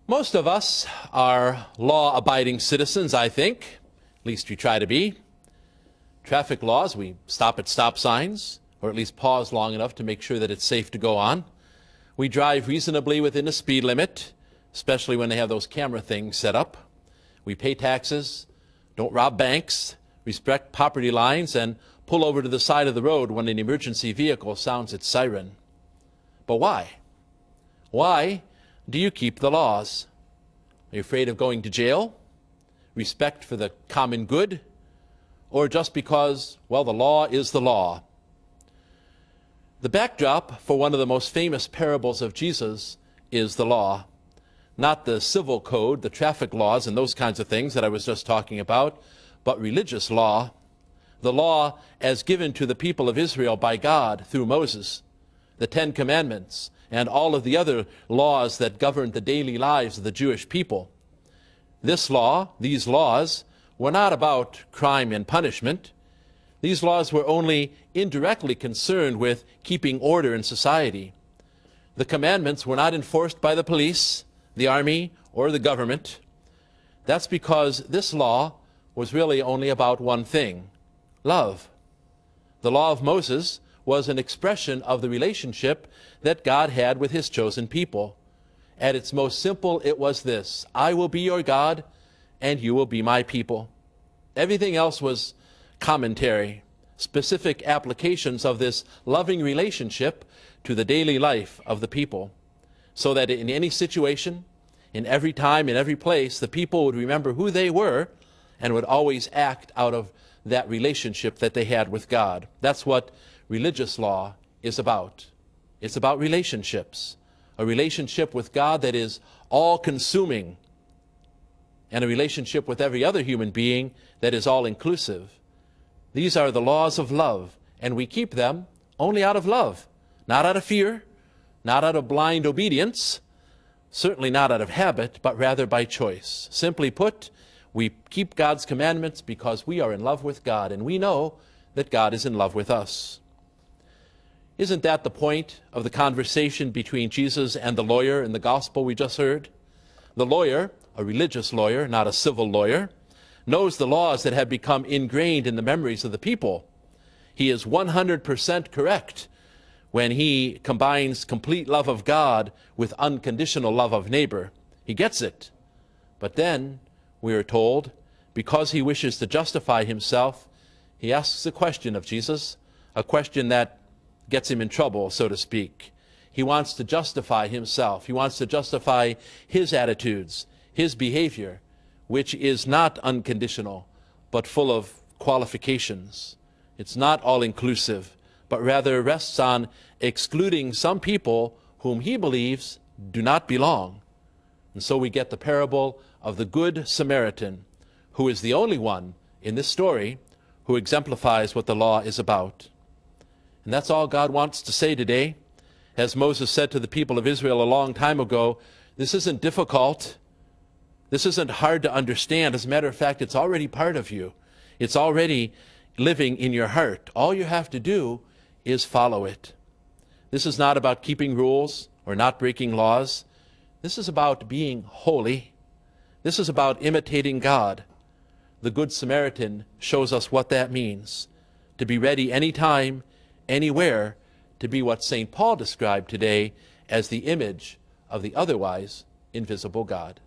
Most of us are law-abiding citizens, I think. At least we try to be. Traffic laws, we stop at stop signs, or at least pause long enough to make sure that it's safe to go on. We drive reasonably within the speed limit, especially when they have those camera things set up. We pay taxes, don't rob banks, respect property lines, and pull over to the side of the road when an emergency vehicle sounds its siren. But why? Why do you keep the laws? Are you afraid of going to jail? Respect for the common good? Or just because, well, the law is the law? The backdrop for one of the most famous parables of Jesus is the law. Not the civil code, the traffic laws and those kinds of things that I was just talking about, but religious law. The law as given to the people of Israel by God through Moses, the Ten Commandments, and all of the other laws that governed the daily lives of the Jewish people. This law, these laws, were not about crime and punishment. These laws were only indirectly concerned with keeping order in society. The commandments were not enforced by the police, the army, or the government. That's because this law was really only about one thing: love. The law of Moses was an expression of the relationship that God had with his chosen people. At its most simple, it was this: I will be your God, and you will be my people. Everything else was commentary, specific applications of this loving relationship to the daily life of the people, so that in any situation, in every time, in every place, the people would remember who they were and would always act out of that relationship that they had with God. That's what religious law is about. It's about relationships, a relationship with God that is all-consuming, and a relationship with every other human being that is all-inclusive. These are the laws of love, and we keep them only out of love, not out of fear, not out of blind obedience, certainly not out of habit, but rather by choice. Simply put, we keep God's commandments because we are in love with God, and we know that God is in love with us. Isn't that the point of the conversation between Jesus and the lawyer in the gospel we just heard? The lawyer, a religious lawyer, not a civil lawyer, knows the laws that have become ingrained in the memories of the people. He is 100% correct when he combines complete love of God with unconditional love of neighbor. He gets it. But then, we are told, because he wishes to justify himself, he asks a question of Jesus, a question that gets him in trouble, so to speak. He wants to justify himself. He wants to justify his attitudes, his behavior, which is not unconditional, but full of qualifications. It's not all-inclusive, but rather rests on excluding some people whom he believes do not belong. And so we get the parable of the Good Samaritan, who is the only one in this story who exemplifies what the law is about. And that's all God wants to say today. As Moses said to the people of Israel a long time ago, this isn't difficult. This isn't hard to understand. As a matter of fact, it's already part of you. It's already living in your heart. All you have to do is follow it. This is not about keeping rules or not breaking laws. This is about being holy. This is about imitating God. The Good Samaritan shows us what that means. To be ready anytime, anywhere, to be what St. Paul described today as the image of the otherwise invisible God.